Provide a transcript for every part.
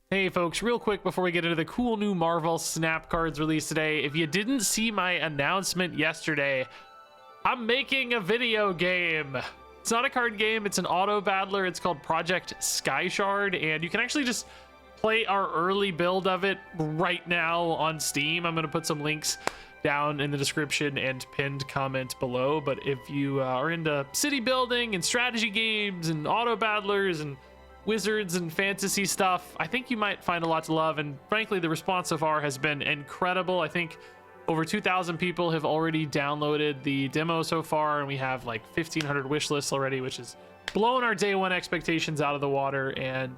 Hey folks, real quick before we get into the cool new Marvel Snap cards released today, if you didn't see my announcement yesterday, I'm making a video game. It's not a card game, it's an auto battler. It's called Project Sky Shard, and you can actually just play our early build of it right now on Steam. I'm going to put some links down in the description and pinned comment below, but if you are into city building and strategy games and auto battlers and wizards and fantasy stuff, I think you might find a lot to love. And frankly, the response so far has been incredible. I think over 2,000 people have already downloaded the demo so far, and we have like 1,500 wish lists already, which is blowing our day one expectations out of the water. And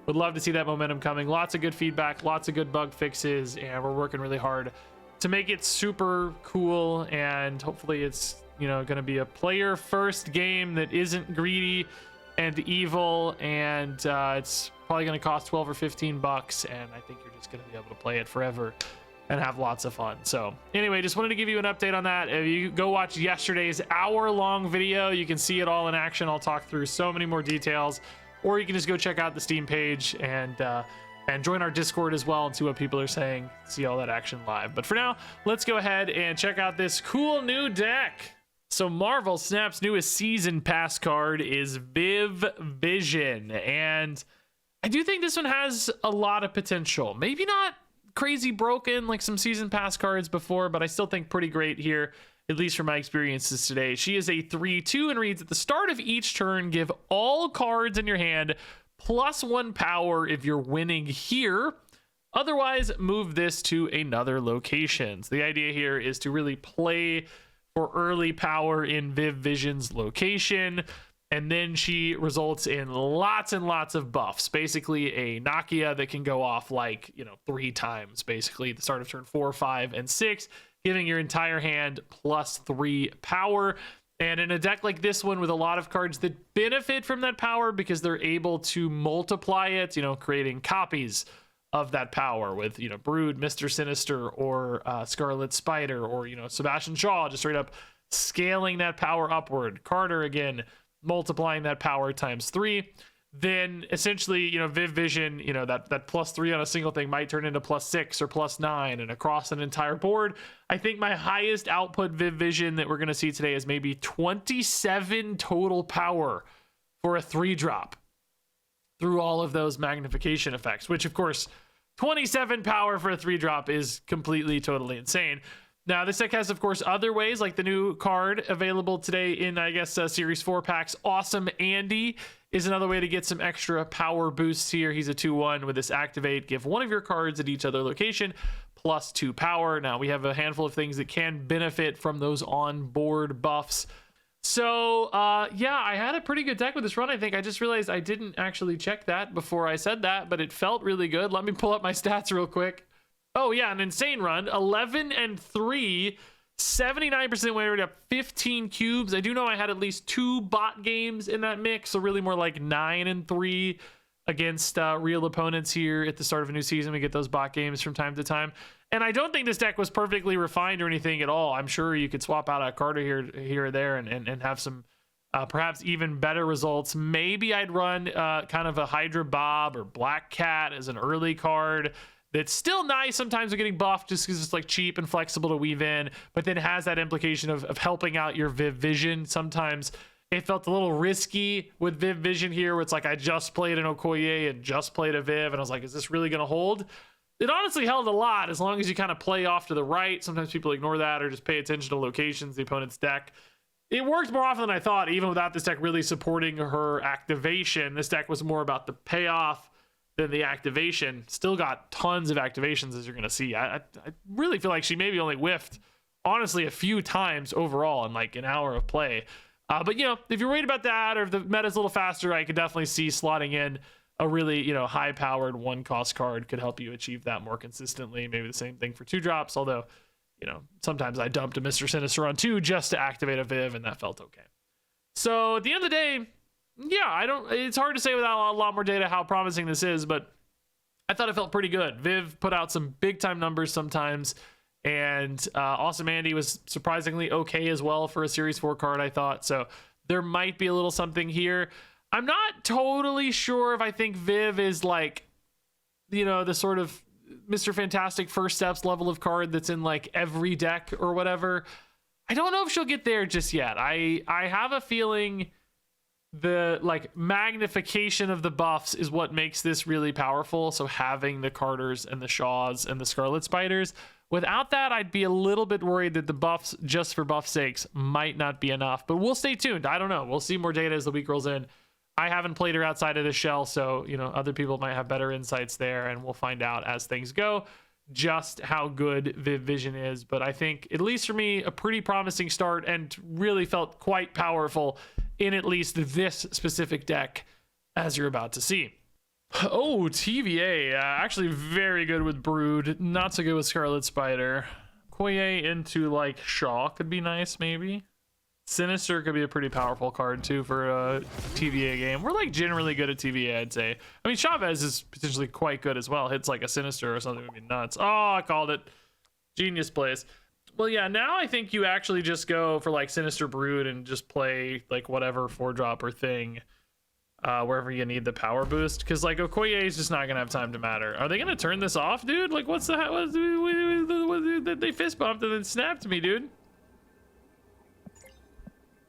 would love to see that momentum coming. Lots of good feedback, lots of good bug fixes, and we're working really hard to make it super cool. And hopefully it's, you know, going to be a player first game that isn't greedy and evil, and it's probably going to cost 12 or 15 bucks, and I think you're just going to be able to play it forever and have lots of fun. So anyway, just wanted to give you an update on that. If you go watch yesterday's hour-long video, you can see it all in action. I'll talk through so many more details, or you can just go check out the Steam page and join our Discord as well and see what people are saying, see all that action live. But for now, let's go ahead and check out this cool new deck. So Marvel Snap's newest season pass card is Viv Vision, and I do think this one has a lot of potential. Maybe not crazy broken like some season pass cards before, but I still think pretty great here, at least from my experiences today. She is a 3/2 and reads, at the start of each turn, give all cards in your hand +1 power if you're winning here. Otherwise, move this to another location. So the idea here is to really play for early power in Viv Vision's location, and then she results in lots and lots of buffs. Basically a Nakia that can go off like, you know, 3 times basically at the start of turn 4, 5, and 6, giving your entire hand +3 power. And in a deck like this one with a lot of cards that benefit from that power because they're able to multiply it, you know, creating copies of that power with, you know, Brood, Mr. Sinister, or Scarlet Spider, or, you know, Sebastian Shaw, just straight up scaling that power upward. Carter, again, multiplying that power ×3. Then essentially, you know, Viv Vision, you know, that +3 on a single thing might turn into +6 or +9 and across an entire board. I think my highest output Viv Vision that we're going to see today is maybe 27 total power for a 3-drop. Through all of those magnification effects, which of course 27 power for a 3-drop is completely totally insane. Now this deck has of course other ways, like the new card available today in, I guess, series 4 packs. Awesome Andy is another way to get some extra power boosts here. He's a 2/1 with this activate, give one of your cards at each other location +2 power. Now we have a handful of things that can benefit from those on board buffs. So yeah, I had a pretty good deck with this run. I think I just realized I didn't actually check that before I said that, but it felt really good. Let me pull up my stats real quick. Oh yeah, an insane run. 11-3, 79% win rate, up 15 cubes. I do know I had at least 2 bot games in that mix, so really more like 9-3 against real opponents here at the start of a new season. We get those bot games from time to time. And I don't think this deck was perfectly refined or anything at all. I'm sure you could swap out a Carter here or there and have some perhaps even better results. Maybe I'd run kind of a Hydra Bob or Black Cat as an early card that's still nice. Sometimes we're getting buffed just because it's like cheap and flexible to weave in, but then has that implication of helping out your Viv Vision. Sometimes it felt a little risky with Viv Vision here, where it's like I just played an Okoye and just played a Viv, and I was like, is this really going to hold? It honestly held a lot as long as you kind of play off to the right. Sometimes people ignore that or just pay attention to locations, the opponent's deck. It worked more often than I thought, even without this deck really supporting her activation. This deck was more about the payoff than the activation. Still got tons of activations, as you're going to see. I really feel like she maybe only whiffed, honestly, a few times overall in like an hour of play. But, you know, if you're worried about that, or if the meta's a little faster, I could definitely see slotting in a really, you know, high-powered 1-cost card could help you achieve that more consistently. Maybe the same thing for 2-drops, although, you know, sometimes I dumped a Mr. Sinister on 2 just to activate a Viv, and that felt okay. So at the end of the day, yeah, it's hard to say without a lot more data how promising this is, but I thought it felt pretty good. Viv put out some big-time numbers sometimes, and Awesome Andy was surprisingly okay as well for a Series 4 card, I thought. So there might be a little something here. I'm not totally sure if I think Viv is like you know, the sort of Mr. Fantastic First Steps level of card that's in like every deck or whatever. I don't know if she'll get there just yet. I have a feeling the like magnification of the buffs is what makes this really powerful. So having the Carters and the Shaws and the Scarlet Spiders, without that, I'd be a little bit worried that the buffs, just for buff sakes, might not be enough. But we'll stay tuned. I don't know. We'll see more data as the week rolls in. I haven't played her outside of the shell, so, you know, other people might have better insights there, and we'll find out as things go just how good Viv Vision is. But I think, at least for me, a pretty promising start, and really felt quite powerful in at least this specific deck, as you're about to see. Oh, TVA, actually very good with Brood, not so good with Scarlet Spider. Koye into like Shaw could be nice, maybe. Sinister could be a pretty powerful card too for a TVA game. We're like generally good at TVA, I'd say. I mean, Chavez is potentially quite good as well. Hits like a Sinister or something would be nuts. Oh, I called it. Genius plays. Well, yeah, now I think you actually just go for like Sinister Brood and just play like whatever 4-dropper thing wherever you need the power boost. Because like Okoye is just not going to have time to matter. Are they going to turn this off, dude? Like what's the... They fist bumped and then snapped me, dude.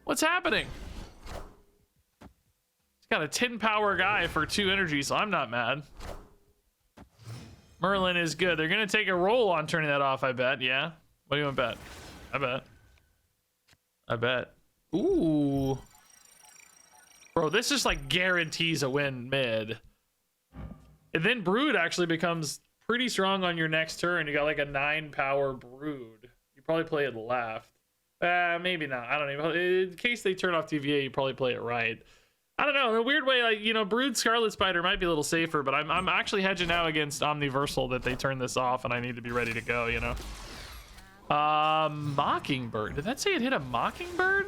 What's happening? He's got a 10 power guy for 2 energy, so I'm not mad. Merlin is good. They're going to take a roll on turning that off, I bet. Yeah. What do you want to bet? I bet. Ooh. Bro, this just like guarantees a win mid. And then Brood actually becomes pretty strong on your next turn. You got like a 9 power Brood. You probably play it left. Maybe not. I don't even. In case they turn off TVA, you probably play it right. I don't know. In a weird way, like, you know, Brood Scarlet Spider might be a little safer, but I'm actually hedging now against Omniversal that they turn this off, and I need to be ready to go. You know. Mockingbird. Did that say it hit a Mockingbird?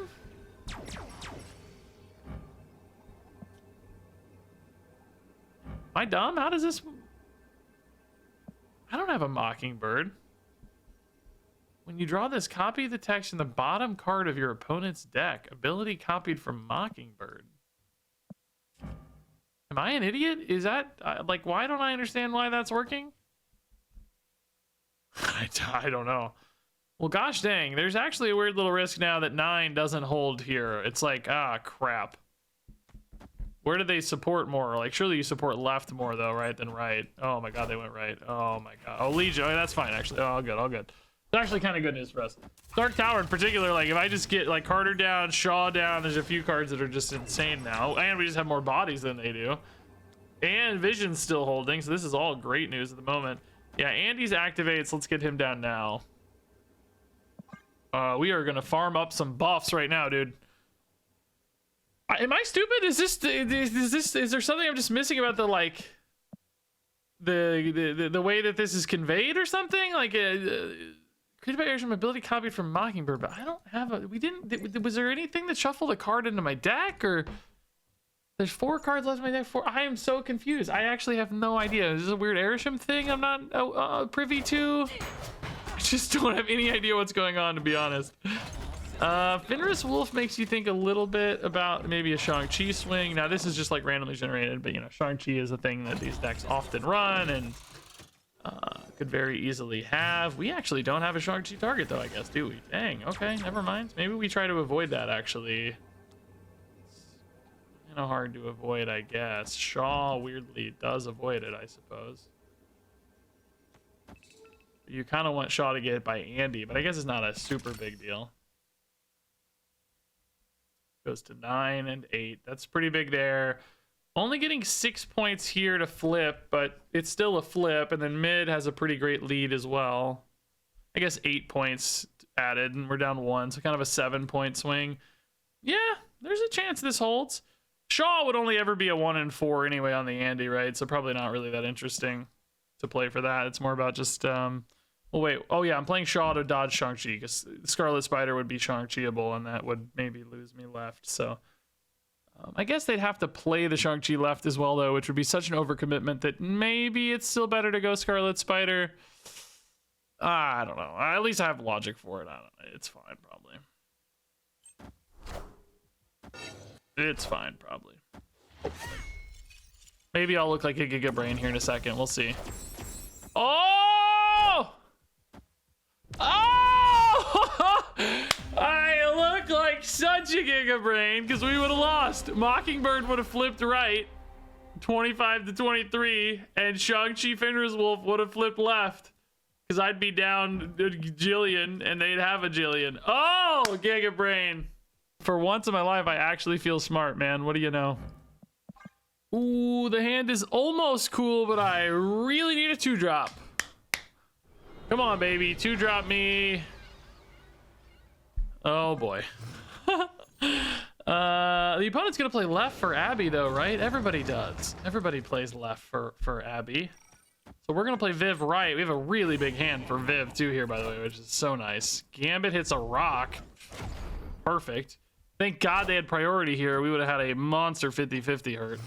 Am I dumb? How does this? I don't have a Mockingbird. When you draw this, copy the text in the bottom card of your opponent's deck. Ability copied from Mockingbird. Am I an idiot? Is that, like, why don't I understand why that's working? I don't know. Well, gosh dang, there's actually a weird little risk now that 9 doesn't hold here. It's like, ah, crap. Where do they support more? Like, surely you support left more, though, right, than right. Oh, my God, they went right. Oh, my God. Oh, Legion. Oh, that's fine, actually. Oh, all good, all good. It's actually kind of good news for us. Dark Tower in particular, like if I just get like Carter down, Shaw down, there's a few cards that are just insane now. And we just have more bodies than they do. And Vision's still holding, so this is all great news at the moment. Yeah, Andy's activates. Let's get him down now. We are gonna farm up some buffs right now, dude. Am I stupid? Is there something I'm just missing about the like the way that this is conveyed or something? Like created by Airship ability copied from Mockingbird, but I don't have a. Was there anything that shuffled a card into my deck, or there's 4 cards left in my deck? I am so confused. I actually have no idea. Is this a weird Airship thing I'm not privy to? I just don't have any idea what's going on, to be honest. Fenris Wolf makes you think a little bit about maybe a Shang-Chi swing. Now this is just like randomly generated, but you know, Shang-Chi is a thing that these decks often run and could very easily have. We actually don't have a Shang-Chi target though, I guess, do we? Dang, okay, never mind. Maybe we try to avoid that actually. It's kind of hard to avoid, I guess. Shaw weirdly does avoid it, I suppose. You kind of want Shaw to get hit by Andy, but I guess it's not a super big deal. Goes to 9 and 8. That's pretty big there. Only getting 6 points here to flip, but it's still a flip. And then mid has a pretty great lead as well. I guess 8 points added, and we're down 1, so kind of a 7-point swing. Yeah, there's a chance this holds. Shaw would only ever be a 1 and 4 anyway on the Andy, right? So probably not really that interesting to play for that. It's more about just well, wait. Oh, yeah, I'm playing Shaw to dodge Shang-Chi because Scarlet Spider would be Shang-Chi-able, and that would maybe lose me left. So I guess they'd have to play the Shang-Chi left as well, though, which would be such an overcommitment that maybe it's still better to go Scarlet Spider. I don't know. At least I have logic for it. I don't know. It's fine, probably. It's fine, probably. Maybe I'll look like a Giga Brain here in a second. We'll see. Oh! Oh! I look like such a Giga Brain because we would have lost. Mockingbird would have flipped right, 25 to 23, and Shang-Chi Fenrir's Wolf would have flipped left because I'd be down a Jillian and they'd have a Jillian. Oh, Giga Brain. For once in my life, I actually feel smart, man. What do you know? Ooh, the hand is almost cool, but I really need a 2-drop. Come on, baby. 2-drop me. Oh, boy. The opponent's going to play left for Abby, though, right? Everybody does. Everybody plays left for Abby. So we're going to play Viv right. We have a really big hand for Viv, too, here, by the way, which is so nice. Gambit hits a rock. Perfect. Thank God they had priority here. We would have had a monster 50-50 hurt.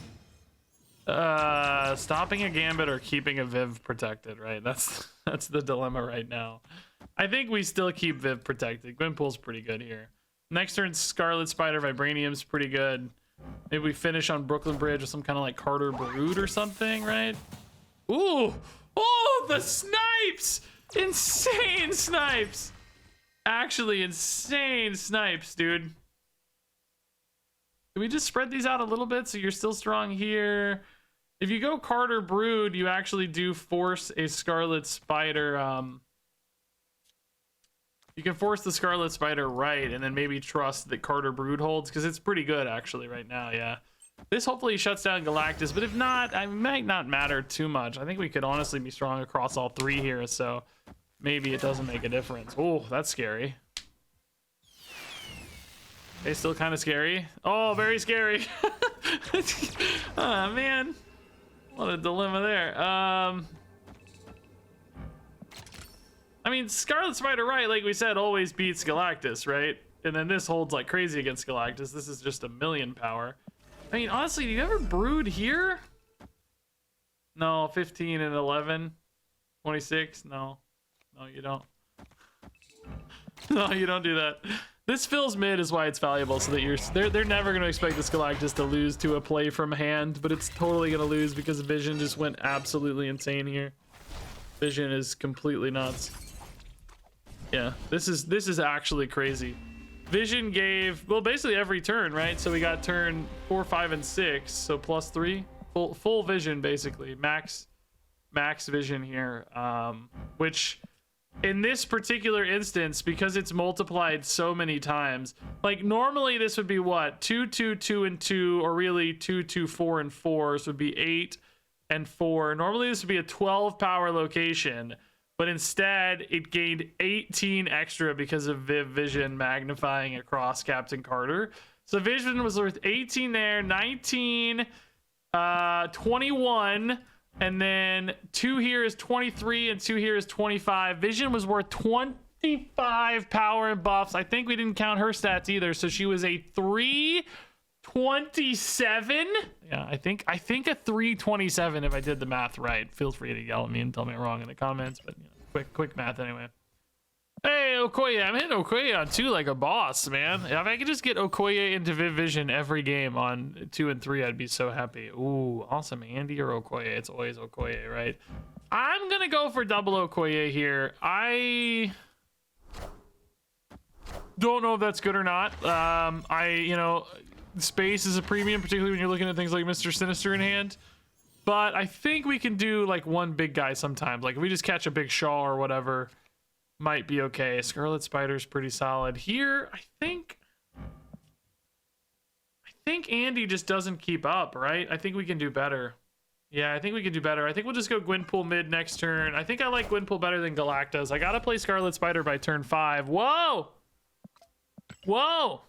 Stopping a Gambit or keeping a Viv protected, right? That's the dilemma right now. I think we still keep Viv protected. Gwynpool's pretty good here. Next turn, Scarlet Spider Vibranium's pretty good. Maybe we finish on Brooklyn Bridge with some kind of like Carter Brood or something, right? Ooh! Oh, the snipes! Insane snipes! Actually, insane snipes, dude. Can we just spread these out a little bit so you're still strong here? If you go Carter Brood, you actually do force a Scarlet Spider. You can force the Scarlet Spider right and then maybe trust that Carter Brood holds because it's pretty good actually right now, yeah. This hopefully shuts down Galactus, but if not, it might not matter too much. I think we could honestly be strong across all three here, so maybe it doesn't make a difference. Oh, that's scary. It's still kind of scary. Oh, very scary. Oh, man. What a dilemma there. I mean, Scarlet Spider right, like we said, always beats Galactus, right? And then this holds like crazy against Galactus. This is just 1,000,000 power. I mean, honestly, do you ever brood here? No, 15 and 11. 26? No. No, you don't. No, you don't do that. This fills mid is why it's valuable, so that they're never going to expect this Galactus to lose to a play from hand, but it's totally going to lose because Vision just went absolutely insane here. Vision is completely nuts. Yeah, this is actually crazy. Vision gave, well, basically every turn, right? So we got turn 4, 5, and 6, so +3. Full Vision, basically. Max Vision here, which in this particular instance, because it's multiplied so many times, like normally this would be what? 2, 2, 2, and 2, or really 2, 2, 4, and 4. So it would be 8 and 4. Normally this would be a 12 power location, but instead it gained 18 extra because of Viv Vision magnifying across Captain Carter. So Vision was worth 18 there, 19, 21, and then 2 here is 23 and 2 here is 25. Vision was worth 25 power and buffs. I think we didn't count her stats either, so she was a 327. Yeah, I think a 327 if I did the math right. Feel free to yell at me and tell me I'm wrong in the comments, but you know, quick math anyway. Hey, Okoye, I'm hitting Okoye on 2 like a boss, man. If I could just get Okoye into Viv Vision every game on 2 and 3, I'd be so happy. Ooh, awesome. Andy or Okoye? It's always Okoye, right? I'm gonna go for double Okoye here. I don't know if that's good or not. You know, space is a premium, particularly when you're looking at things like Mr. Sinister in hand. But I think we can do like one big guy sometimes. Like if we just catch a big Shaw or whatever, might be okay. Scarlet Spider's pretty solid here. I think Andy just doesn't keep up, right? I think we can do better. Yeah, I think we can do better. I think we'll just go Gwynpool mid next turn. I think I like Gwynpool better than Galactus. I gotta play Scarlet Spider by turn 5. Whoa! Whoa!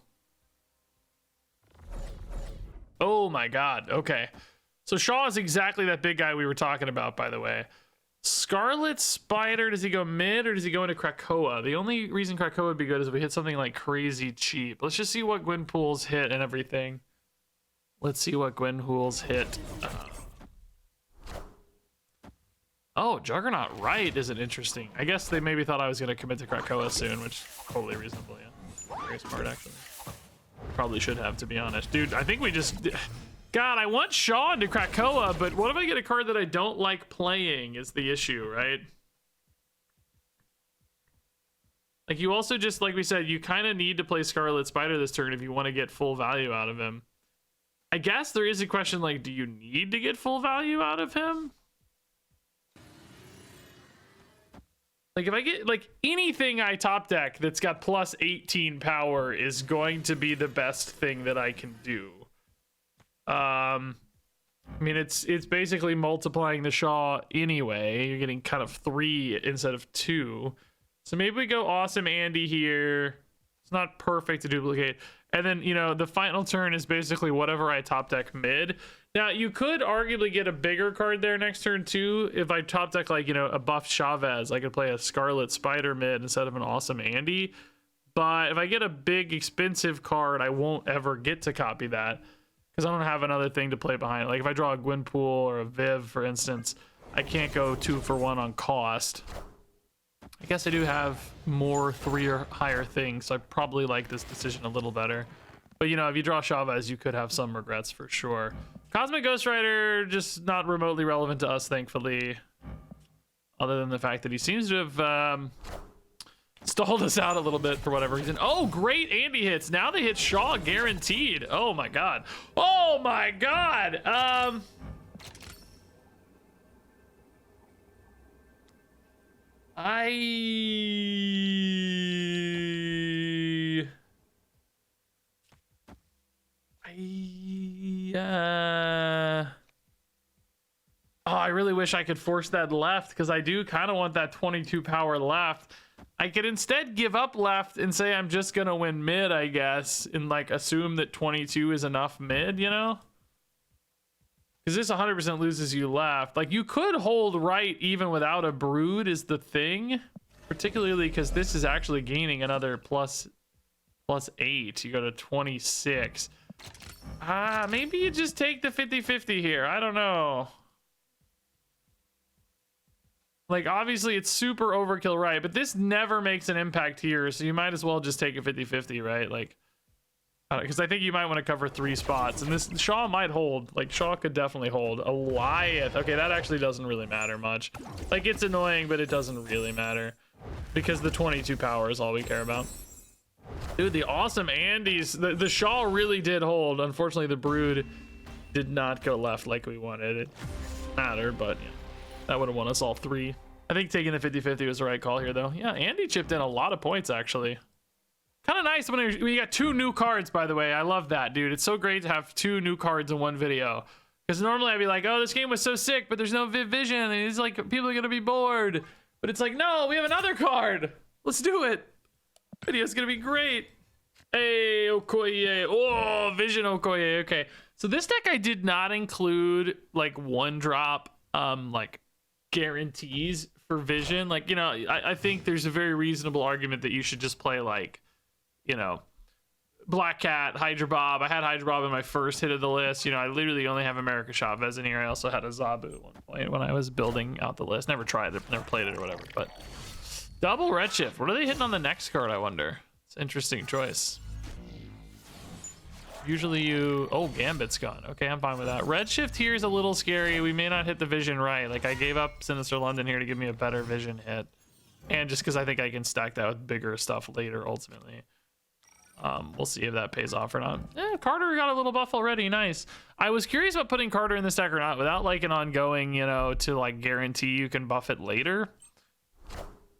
Oh my god. Okay. So Shaw is exactly that big guy we were talking about, by the way. Scarlet Spider, does he go mid or does he go into Krakoa? The only reason Krakoa would be good is if we hit something like crazy cheap. Let's just see what Gwynpool's hit and everything. Let's see what Gwynpool's hit. Oh, Juggernaut right isn't interesting. I guess they maybe thought I was going to commit to Krakoa soon, which is totally reasonable, yeah. Very smart, actually. Probably should have, to be honest. Dude, I think we just... God, I want Shaw into Krakoa, but what if I get a card that I don't like playing is the issue, right? Like, you also just, like we said, you kind of need to play Scarlet Spider this turn if you want to get full value out of him. I guess there is a question, like, do you need to get full value out of him? Like, if I get, like, anything I top deck that's got plus 18 power is going to be the best thing that I can do. I mean, it's basically multiplying the Shaw anyway. You're getting kind of 3 instead of 2. So maybe we go Awesome Andy here. It's not perfect to duplicate. And then, you know, the final turn is basically whatever I top deck mid. Now, you could arguably get a bigger card there next turn, too. If I top deck, like, you know, a buffed Chavez, I could play a Scarlet Spider mid instead of an Awesome Andy. But if I get a big, expensive card, I won't ever get to copy that because I don't have another thing to play behind it. Like, if I draw a Gwenpool or a Viv, for instance, I can't go 2 for 1 on cost. I guess I do have more 3 or higher things, so I probably like this decision a little better. But, you know, if you draw Chavez, you could have some regrets for sure. Cosmic Ghost Rider, just not remotely relevant to us, thankfully. Other than the fact that he seems to have stalled us out a little bit for whatever reason. Oh, great Andy hits. Now they hit Shaw guaranteed. Oh, my God. Oh, my God. Oh, I really wish I could force that left because I do kind of want that 22 power left. I could instead give up left and say I'm just gonna win mid, I guess, and like assume that 22 is enough mid, you know? Because this 100% loses you left. Like, you could hold right even without a Brood is the thing. Particularly because this is actually gaining another plus 8. You go to 26. Maybe you just take the 50-50 here. I don't know. Like, obviously it's super overkill, right? But this never makes an impact here, so you might as well just take a 50-50, right? Like, because I think you might want to cover 3 spots, and this Shaw might hold. Like, Shaw could definitely hold. Eliath, okay, that actually doesn't really matter much. Like, it's annoying, but it doesn't really matter because the 22 power is all we care about. Dude, the Awesome Andes, the Shaw really did hold. Unfortunately, the Brood did not go left like we wanted. It mattered, but yeah, that would have won us all 3. I think taking the 50-50 was the right call here, though. Yeah, Andy chipped in a lot of points, actually. Kind of nice when you got 2 new cards, by the way. I love that, dude. It's so great to have 2 new cards in one video. Because normally I'd be like, oh, this game was so sick, but there's no Viv Vision. And it's like, people are going to be bored. But it's like, no, we have another card. Let's do it. Video's going to be great. Hey, Okoye. Oh, Vision Okoye. Okay. So this deck, I did not include like 1-drop, like guarantees for Vision. Like, you know, I think there's a very reasonable argument that you should just play like, you know, Black Cat, Hydra Bob. I had Hydra Bob in my first hit of the list. You know, I literally only have America Chavez in here. I also had a Zabu at one point when I was building out the list. Never tried it, never played it or whatever. But double Redshift. What are they hitting on the next card, I wonder? It's an interesting choice. Usually you... Oh, Gambit's gone. Okay, I'm fine with that. Redshift here is a little scary. We may not hit the Vision right. Like, I gave up Sinister London here to give me a better Vision hit. And just because I think I can stack that with bigger stuff later, ultimately. We'll see if that pays off or not. Carter got a little buff already. Nice. I was curious about putting Carter in this deck or not without like an ongoing, you know, to like guarantee you can buff it later.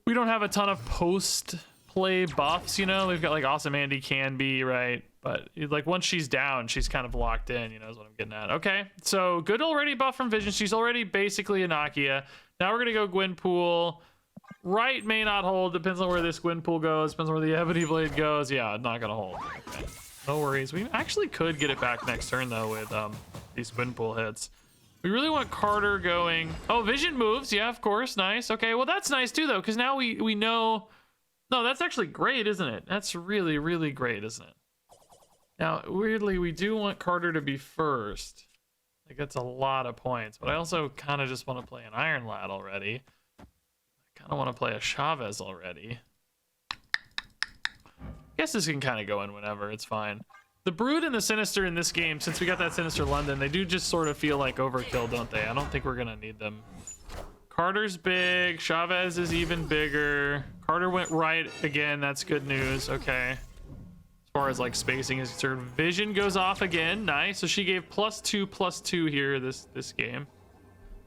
We don't have a ton of post play buffs, you know. We've got like Awesome Andy can be, right? But like once she's down, she's kind of locked in, you know, is what I'm getting at. Okay, so good already buff from Vision. She's already basically a Nakia. Now we're gonna go Gwenpool. Right may not hold, depends on where this Gwenpool goes, depends on where the Ebony Blade goes. Yeah, not gonna hold. Okay. No worries. We actually could get it back next turn though with these Gwenpool hits. We really want Carter going. Oh, Vision moves. Yeah, of course. Nice. Okay, well that's nice too though, because now we know. No, that's actually great, isn't it? That's really, really great, isn't it? Now, weirdly, we do want Carter to be first. Like, that's a lot of points, but I also kind of just want to play an Iron Lad already. I want to play a Chavez already. I guess this can kind of go in whenever. It's fine. The Brood and the Sinister in this game, since we got that Sinister London, they do just sort of feel like overkill, don't they? I don't think we're gonna need them. Carter's big. Chavez is even bigger. Carter went right again. That's good news. Okay. As far as like spacing is concerned, Vision goes off again. Nice. So she gave +2/+2 here this game.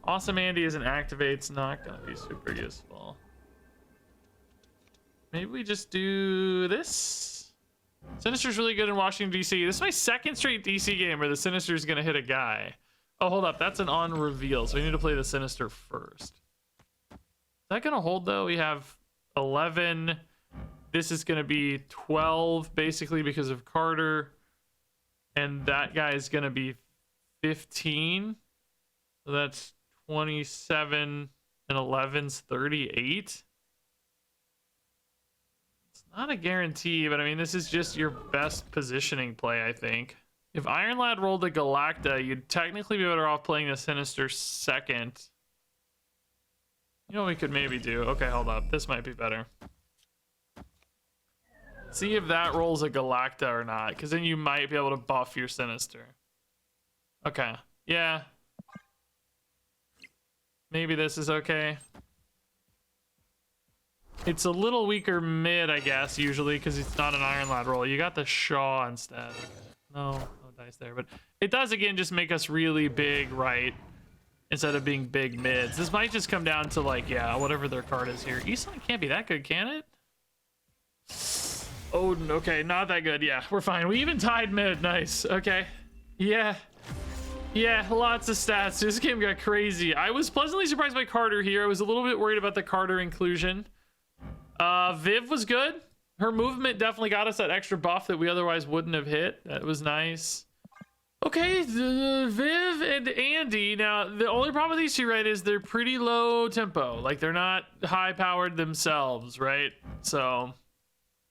Awesome Andy as an activate's not gonna be super useful. Maybe we just do this. Sinister's really good in Washington DC. This is my second straight DC game where the Sinister's gonna hit a guy. Oh, hold up, that's an on reveal, so we need to play the Sinister first. Is that gonna hold though? We have 11. This is gonna be 12 basically because of Carter, and that guy is gonna be 15. So that's 27 and 11's 38. It's not a guarantee, but I mean, this is just your best positioning play, I think. If Iron Lad rolled a Galacta, you'd technically be better off playing the Sinister second. You know what we could maybe do? Okay, hold up. This might be better. See if that rolls a Galacta or not, because then you might be able to buff your Sinister. Okay. Yeah. Maybe this is okay. It's a little weaker mid, I guess, usually, because it's not an Iron Lad roll. You got the Shaw instead. No dice there, but it does, again, just make us really big right instead of being big mids. This might just come down to, like, yeah, whatever their card is here. Eastland can't be that good, can it? Odin, okay, not that good. Yeah, we're fine. We even tied mid. Nice. Okay. Yeah, lots of stats. This game got crazy. I was pleasantly surprised by Carter here. I was a little bit worried about the Carter inclusion. Viv was good. Her movement definitely got us that extra buff that we otherwise wouldn't have hit. That was nice. Okay, Viv and Andy. Now, the only problem with these two, right, is they're pretty low tempo. Like, they're not high-powered themselves, right? So,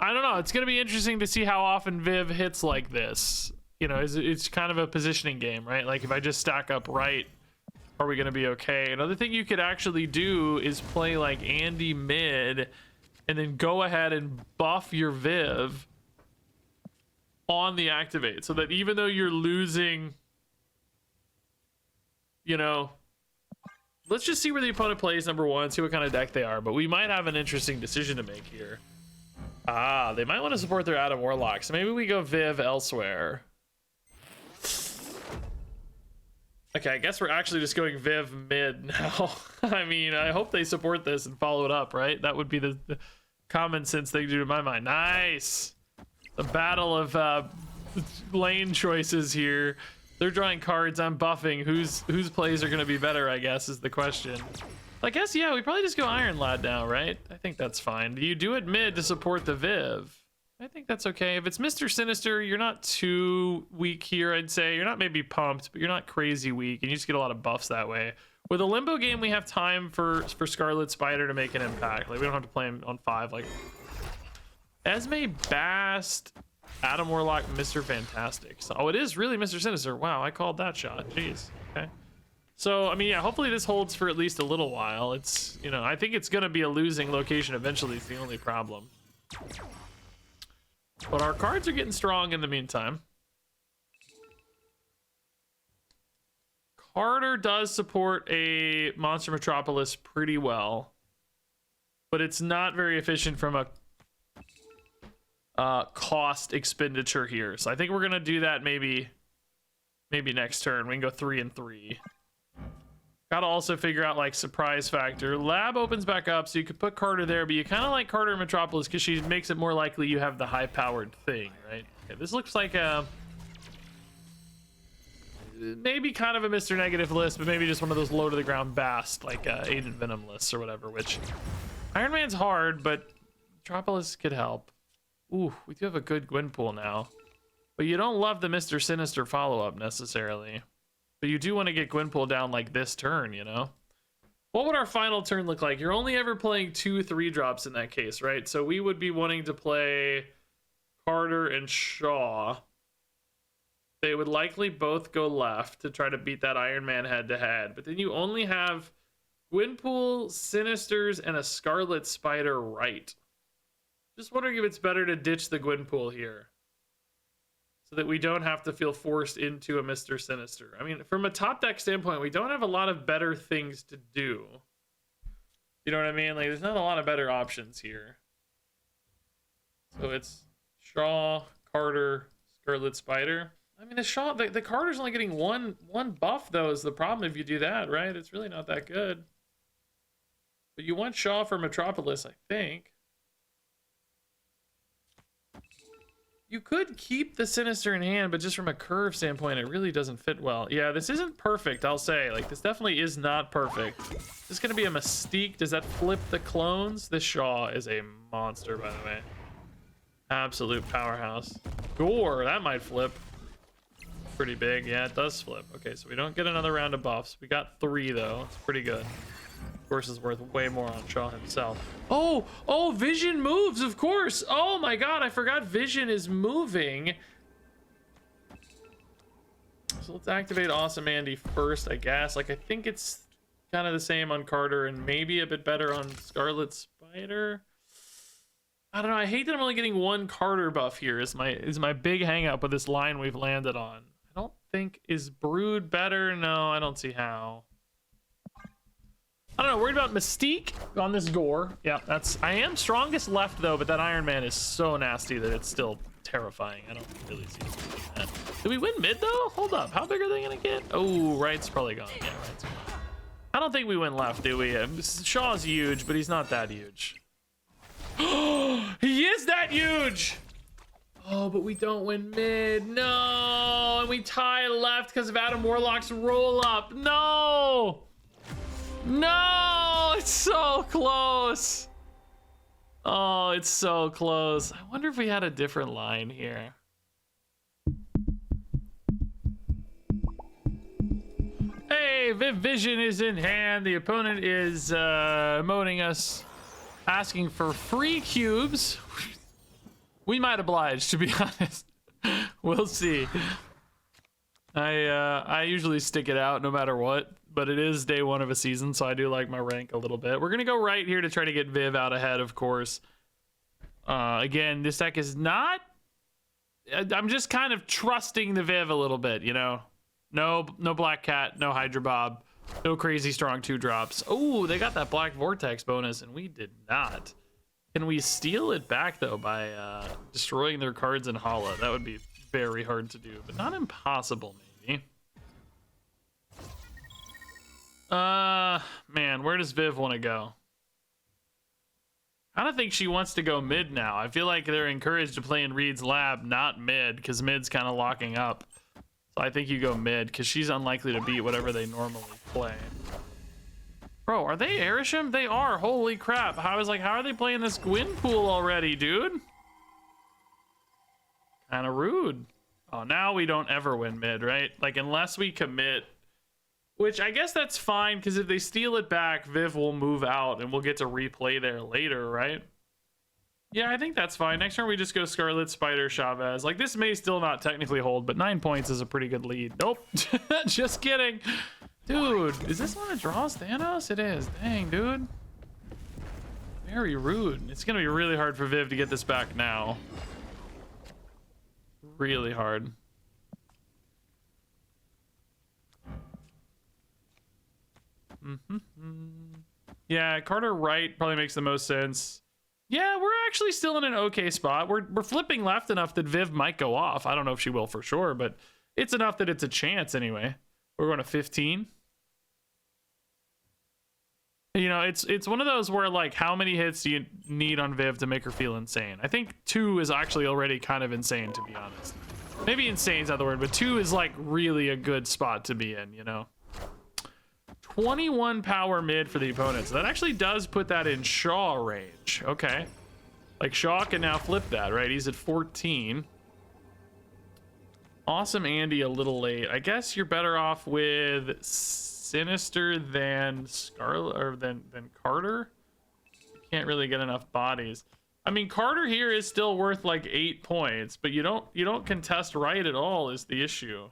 I don't know. It's going to be interesting to see how often Viv hits like this. You know, it's kind of a positioning game, right? Like, if I just stack up right, are we going to be okay? Another thing you could actually do is play, like, Andy mid and then go ahead and buff your Viv on the activate, so that even though you're losing, you know, let's just see where the opponent plays, number one, see what kind of deck they are, but we might have an interesting decision to make here. Ah, they might want to support their Adam Warlock, so maybe we go Viv elsewhere. Okay, I guess we're actually just going Viv mid now. I mean, I hope they support this and follow it up, right? That would be the common sense thing to do in my mind. Nice! The battle of lane choices here. They're drawing cards, I'm buffing. Whose plays are going to be better, I guess, is the question. I guess, yeah, we probably just go Iron Lad now, right? I think that's fine. You do it mid to support the Viv. I think that's okay. If it's Mr. Sinister, you're not too weak here, I'd say. You're not maybe pumped, but you're not crazy weak, and you just get a lot of buffs that way. With a Limbo game, we have time for Scarlet Spider to make an impact. Like, we don't have to play him on 5. Like, Esme, Bast, Adam Warlock, Mr. Fantastic. So, oh, it is really Mr. Sinister. Wow, I called that shot. Jeez. Okay. So, I mean, yeah, hopefully this holds for at least a little while. It's, you know, I think it's going to be a losing location eventually. It's the only problem. But our cards are getting strong in the meantime. Carter does support a Monster Metropolis pretty well, but it's not very efficient from a cost expenditure here. So I think we're gonna do that maybe next turn. We can go 3 and 3. Gotta also figure out like surprise factor. Lab opens back up, so you could put Carter there, but you kind of like Carter in Metropolis because she makes it more likely you have the high-powered thing, right? Okay, this looks like a maybe kind of a Mr. Negative list, but maybe just one of those low-to-the-ground Bast, like Agent Venom lists or whatever, which Iron Man's hard, but Metropolis could help. Ooh, we do have a good Gwenpool now. But you don't love the Mr. Sinister follow-up necessarily. But you do want to get Gwenpool down like this turn, you know? What would our final turn look like? You're only ever playing 2 3-drops in that case, right? So we would be wanting to play Carter and Shaw. They would likely both go left to try to beat that Iron Man head-to-head. But then you only have Gwenpool, Sinisters, and a Scarlet Spider right. Just wondering if it's better to ditch the Gwenpool here. so that we don't have to feel forced into a Mr. Sinister. I mean, from a top deck standpoint, we don't have a lot of better things to do. You know what I mean? Like, there's not a lot of better options here. So it's Shaw, Carter, Scarlet Spider. I mean, the Shaw, the Carter's only getting one buff, though, is the problem if you do that, right? It's really not that good. But you want Shaw for Metropolis, I think. You could keep the Sinister in hand, but just from a curve standpoint, it really doesn't fit well. Yeah, this isn't perfect, I'll say. Like, this definitely is not perfect. This is going to be a Mystique. Does that flip the clones? This Shaw is a monster, by the way. Absolute powerhouse. Gore, that might flip. Pretty big. Yeah, it does flip. Okay, so we don't get another round of buffs. We got 3, though. It's pretty good. Of course, is worth way more on Shaw himself. Oh, Vision moves, of course. Oh my god, I forgot Vision is moving. So let's activate Awesome Andy first, I guess. Like, I think it's kind of the same on Carter and maybe a bit better on Scarlet Spider. I don't know. I hate that I'm only getting 1 Carter buff here. Is my big hang up with this line we've landed on. I don't think, is Brood better? No, I don't see how. I don't know, worried about Mystique on this Gore. Yeah, I am strongest left though, but that Iron Man is so nasty that it's still terrifying. I don't really see that. Did we win mid though? Hold up, how big are they gonna get? Oh, Right's probably gone. Yeah, Right's gone. I don't think we win left, do we? Shaw's huge, but he's not that huge. He is that huge! Oh, but we don't win mid. No, and we tie left because of Adam Warlock's roll up. No! No, it's so close. Oh, it's so close. I wonder if we had a different line here. Hey, Viv Vision is in hand. The opponent is emoting us, asking for free cubes. We might oblige, to be honest. We'll see. I usually stick it out no matter what, but it is day 1 of a season, so I do like my rank a little bit. We're gonna go right here to try to get Viv out ahead, of course. Again, this deck is not... I'm just kind of trusting the Viv a little bit, you know? No Black Cat, no Hydra Bob, no crazy strong 2-drops. Oh, they got that Black Vortex bonus, and we did not. Can we steal it back, though, by destroying their cards in Hala? That would be very hard to do, but not impossible, maybe. Man, where does Viv want to go? I don't think she wants to go mid now. I feel like they're encouraged to play in Reed's lab, not mid, because mid's kind of locking up. So I think you go mid, because she's unlikely to beat whatever they normally play. Bro, are they Airisham? They are. Holy crap. I was like, how are they playing this Gwyn pool already, dude? Kind of rude. Oh, now we don't ever win mid, right? Like, unless we commit. Which I guess that's fine, because if they steal it back, Viv will move out, and we'll get to replay there later, right? Yeah, I think that's fine. Next turn, we just go Scarlet, Spider, Chavez. Like, this may still not technically hold, but 9 points is a pretty good lead. Nope. Just kidding. Dude, is this one that draws Thanos? It is. Dang, dude. Very rude. It's going to be really hard for Viv to get this back now. Really hard. Yeah, Carter right probably makes the most sense. Yeah, we're actually still in an okay spot. We're flipping left enough that Viv might go off. I don't know if she will for sure, but it's enough that it's a chance anyway. We're going to 15. You know, it's one of those where, like, how many hits do you need on Viv to make her feel insane? I think 2 is actually already kind of insane, to be honest. Maybe insane is not the word, but 2 is, like, really a good spot to be in, you know? 21 power mid for the opponent. So that actually does put that in Shaw range. Okay. Like, Shaw can now flip that, right? He's at 14. Awesome Andy a little late. I guess you're better off with Sinister than Scarlet, or than Carter. You can't really get enough bodies. I mean, Carter here is still worth like 8 points, but you don't contest right at all is the issue.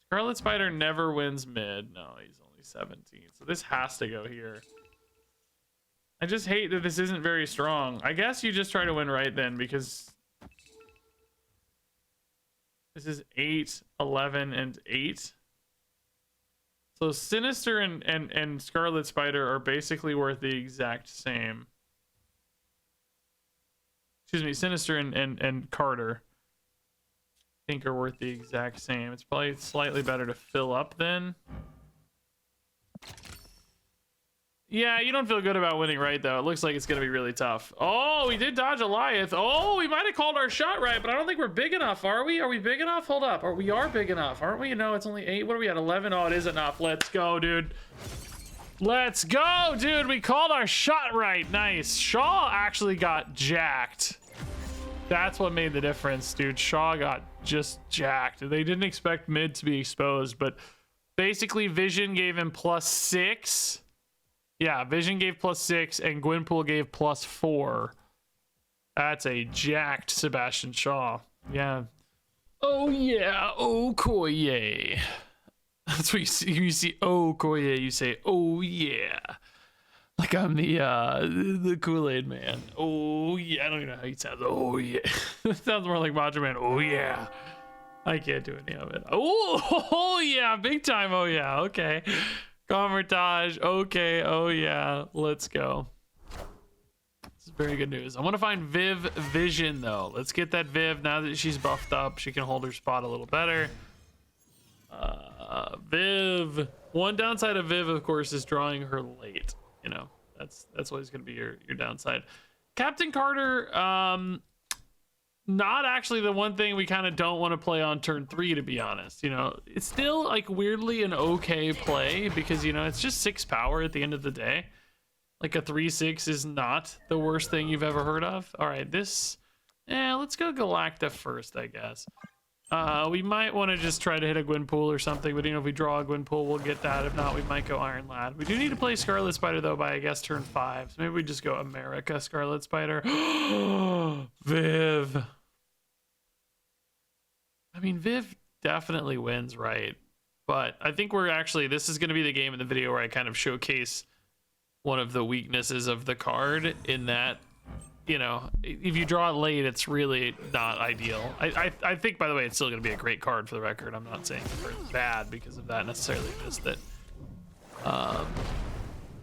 Scarlet Spider never wins mid. No, he's only 17. So this has to go here. I just hate that this isn't very strong. I guess you just try to win right then, because this is 8, 11, and 8. So Sinister and Scarlet Spider are basically worth the exact same. Excuse me, Sinister and Carter, I think, are worth the exact same. It's probably slightly better to fill up then. Yeah, you don't feel good about winning right, though. It looks like it's going to be really tough. Oh, we did dodge Goliath. Oh, we might have called our shot right, but I don't think we're big enough, are we? Are we big enough? Hold up. We are big enough, aren't we? No, it's only 8. What are we at, 11? Oh, it is enough. Let's go, dude. Let's go, dude. We called our shot right. Nice. Shaw actually got jacked. That's what made the difference, dude. Shaw got just jacked. They didn't expect mid to be exposed, but basically Vision gave him +6. Yeah, Vision gave +6 and Gwynpool gave +4. That's a jacked Sebastian Shaw. Yeah. Oh yeah, oh Koye. That's what you see. You see oh Koye, you say oh yeah. Like I'm the Kool-Aid man. Oh yeah, I don't even know how you sound. Oh yeah. It sounds more like Macho Man. Oh yeah. I can't do any of it. Oh yeah, big time. Oh yeah, okay. Convertage. Okay. Oh yeah. Let's go. This is very good news. I want to find Viv Vision though. Let's get that Viv. Now that she's buffed up, she can hold her spot a little better. Viv. One downside of Viv, of course, is drawing her late. You know, that's always going to be your downside. Captain Carter. Not actually the one thing we kind of don't want to play on turn 3, to be honest. You know, it's still like weirdly an okay play because, you know, it's just 6 power at the end of the day. Like a 3/6 is not the worst thing you've ever heard of. All right, let's go Galacta first, I guess. We might want to just try to hit a Gwynpool or something, but you know, if we draw a Gwynpool, we'll get that. If not, we might go Iron Lad. We do need to play Scarlet Spider though by, I guess, turn 5. So maybe we just go America Scarlet Spider. Viv. I mean, Viv definitely wins, right? But I think this is going to be the game in the video where I kind of showcase one of the weaknesses of the card, in that, you know, if you draw it late, it's really not ideal. I think, by the way, it's still going to be a great card for the record. I'm not saying it's bad because of that necessarily, just that,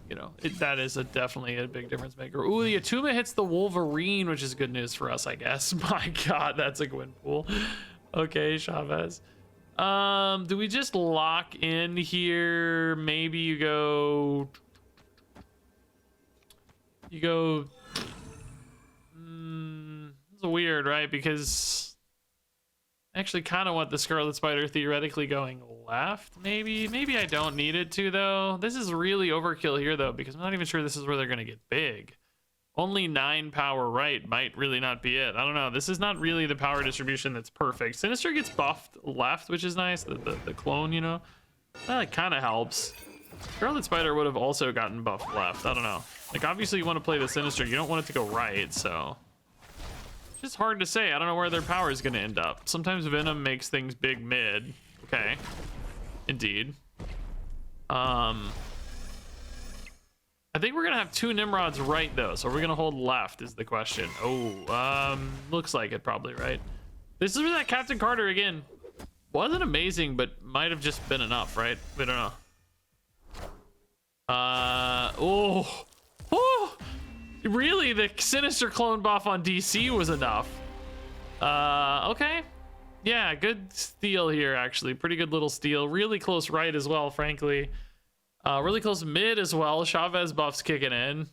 you know, that is definitely a big difference maker. Ooh, the Atuma hits the Wolverine, which is good news for us, I guess. My God, that's a Gwynpool. Okay, Chavez. Do we just lock in here? Maybe you go. It's weird, right? Because I actually kind of want the Scarlet Spider theoretically going left. Maybe I don't need it to though. This is really overkill here though, because I'm not even sure this is where they're gonna get big. Only 9 power right might really not be it. I don't know. This is not really the power distribution that's perfect. Sinister gets buffed left, which is nice. The clone, you know, that like, kind of helps. Scarlet Spider would have also gotten buffed left. I don't know. Like, obviously you want to play the Sinister. You don't want it to go right, so it's just hard to say. I don't know where their power is going to end up. Sometimes Venom makes things big mid. Okay. Indeed. I think we're going to have 2 Nimrods right, though. So we're going to hold left is the question. Oh, looks like it probably, right? This is where that Captain Carter, again, wasn't amazing, but might have just been enough, right? We don't know. Oh, really? The Sinister clone buff on DC was enough. Okay. Yeah, good steal here, actually. Pretty good little steal. Really close right as well, frankly. Really close mid as well. Chavez buffs kicking in.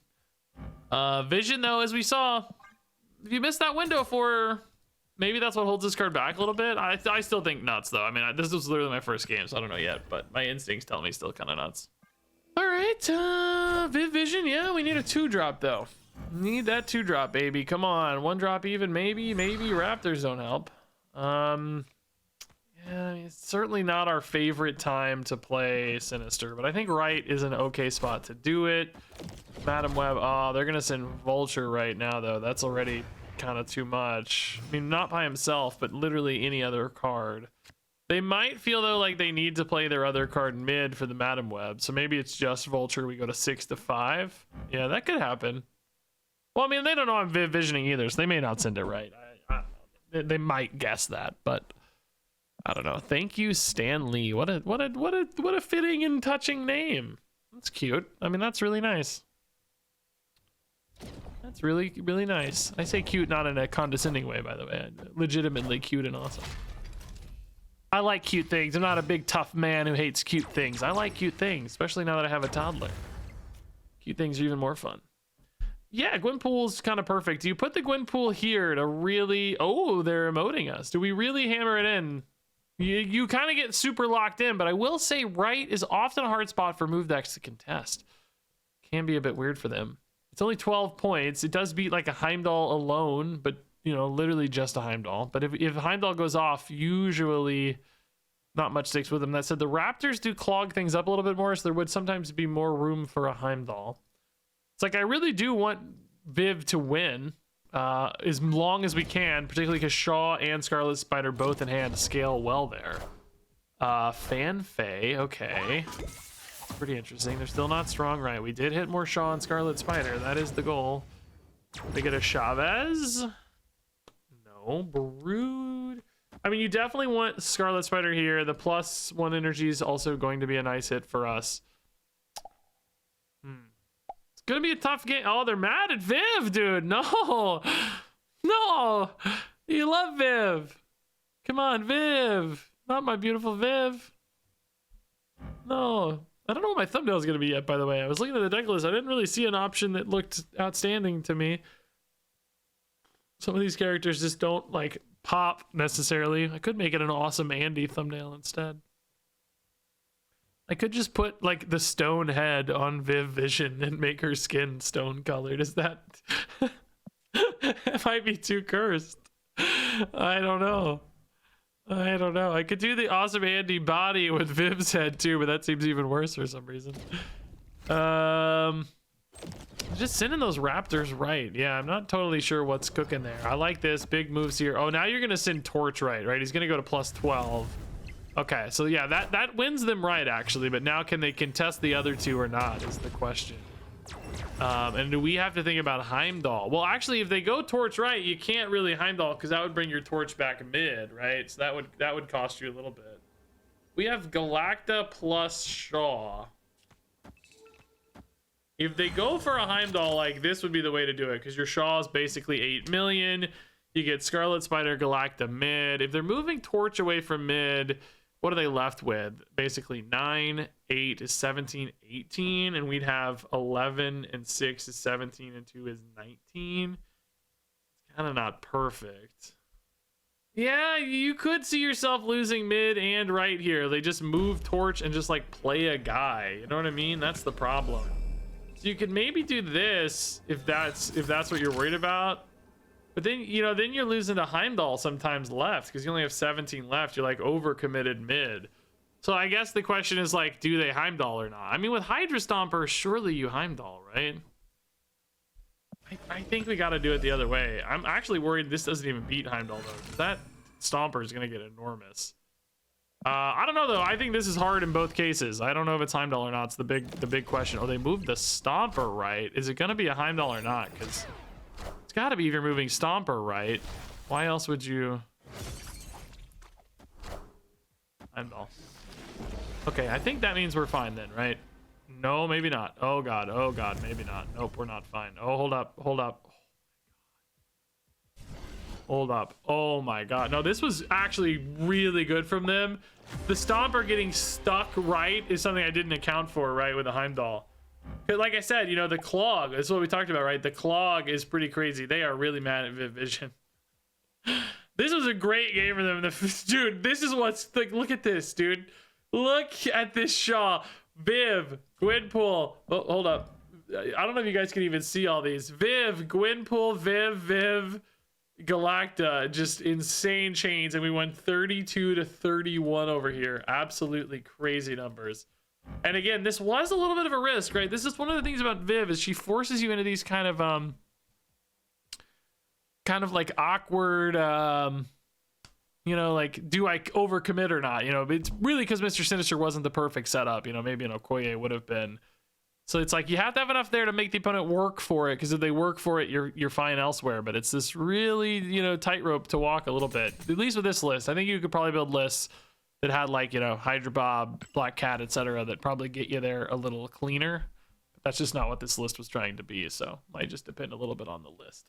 Vision, though, as we saw, if you missed that window for, maybe that's what holds this card back a little bit. I still think nuts, though. I mean, this was literally my first game, so I don't know yet, but my instincts tell me still kind of nuts. All right, Viv Vision. Yeah, we need a 2-drop though. Need that 2-drop, baby. Come on, 1-drop even. Maybe Raptors don't help. Yeah, it's certainly not our favorite time to play Sinister, but I think right is an okay spot to do it. Madam Web. Oh, they're gonna send Vulture right now though. That's already kind of too much. I mean, not by himself, but literally any other card. They might feel though like they need to play their other card mid for the Madam Web, so maybe it's just Vulture. We go to 6-5. Yeah, that could happen. Well, I mean, they don't know I'm Viv Visioning either, so they may not send it right. I don't know. They might guess that, but I don't know. Thank you, Stan Lee. What a fitting and touching name. That's cute. I mean, that's really nice. That's really, really nice. I say cute not in a condescending way, by the way. Legitimately cute and awesome. I like cute things. I'm not a big tough man who hates cute things. I like cute things, especially now that I have a toddler. Cute things are even more fun. Yeah, Gwenpool's kind of perfect. Do you put the Gwenpool here to really... Oh, they're emoting us. Do we really hammer it in? You kind of get super locked in, but I will say right is often a hard spot for move decks to contest. Can be a bit weird for them. It's only 12 points. It does beat like a Heimdall alone, but, you know, literally just a Heimdall. But if Heimdall goes off, usually not much sticks with them. That said, the Raptors do clog things up a little bit more, so there would sometimes be more room for a Heimdall. It's like I really do want Viv to win as long as we can, particularly because Shaw and Scarlet Spider both in hand scale well there. Fanfei, okay. Pretty interesting. They're still not strong, right? We did hit more Shaw and Scarlet Spider. That is the goal. They get a Chavez. No. Brood. I mean, you definitely want Scarlet Spider here. The +1 energy is also going to be a nice hit for us. It's gonna be a tough game. Oh, they're mad at Viv, dude. No. No. You love Viv. Come on, Viv. Not my beautiful Viv. No. I don't know what my thumbnail is going to be yet, by the way. I was looking at the deck list. I didn't really see an option that looked outstanding to me. Some of these characters just don't, like, pop necessarily. I could make it an awesome Andy thumbnail instead. I could just put, like, the stone head on Viv Vision and make her skin stone colored. Is that... It might be too cursed. I don't know. I don't know. I could do the awesome Andy body with Viv's head too, but that seems even worse for some reason. Just sending those Raptors right. Yeah, I'm not totally sure what's cooking there. I like this. Big moves here. Oh, now you're going to send Torch right? He's going to go to +12. Okay, so yeah, that wins them right, actually. But now can they contest the other two or not is the question. And do we have to think about Heimdall? Well, actually, if they go Torch right, you can't really Heimdall because that would bring your Torch back mid, right? So that would cost you a little bit. We have Galacta plus Shaw. If they go for a Heimdall, like this would be the way to do it because your Shaw is basically 8 million. You get Scarlet Spider, Galacta mid. If they're moving Torch away from mid, what are they left with? Basically 9, 8 is 17, 18, and we'd have 11 and 6 is 17 and 2 is 19. It's kind of not perfect. Yeah, you could see yourself losing mid and right here. They just move Torch and just like play a guy. You know what I mean? That's the problem. So you could maybe do this if that's what you're worried about. But then, you know, then you're losing to Heimdall sometimes left because you only have 17 left. You're like overcommitted mid. So I guess the question is like, do they Heimdall or not? I mean, with Hydra Stomper, surely you Heimdall, right? I think we got to do it the other way. I'm actually worried this doesn't even beat Heimdall though. That Stomper is going to get enormous. I don't know though. I think this is hard in both cases. I don't know if it's Heimdall or not. It's the big question. Oh, they moved the Stomper right. Is it going to be a Heimdall or not? Because it's got to be if you're moving Stomper right. Why else would you? Heimdall. Okay, I think that means we're fine then, right? No, maybe not. Oh god, maybe not. Nope, we're not fine. Oh, hold up. Hold up. Oh my god. No, this was actually really good from them. The Stomper getting stuck right is something I didn't account for, right, with the Heimdall. Like I said, you know, the Clog, that's what we talked about, right? The Clog is pretty crazy. They are really mad at Viv Vision. This was a great game for them. Dude, this is what's like, look at this, dude. Look at this Shaw. Viv, Gwenpool. Oh, hold up. I don't know if you guys can even see all these. Viv, Gwenpool, Viv, Galacta. Just insane chains. And we went 32-31 over here. Absolutely crazy numbers. And again, this was a little bit of a risk, right? This is one of the things about Viv is she forces you into these kind of like awkward You know, like, do I overcommit or not? You know, it's really because Mr. Sinister wasn't the perfect setup. You know, maybe an Okoye would have been. So it's like you have to have enough there to make the opponent work for it, because if they work for it, you're fine elsewhere. But it's this really, you know, tightrope to walk a little bit, at least with this list. I think you could probably build lists that had, like, you know, Hydra Bob, Black Cat, etc., that probably get you there a little cleaner. But that's just not what this list was trying to be, so might just depend a little bit on the list.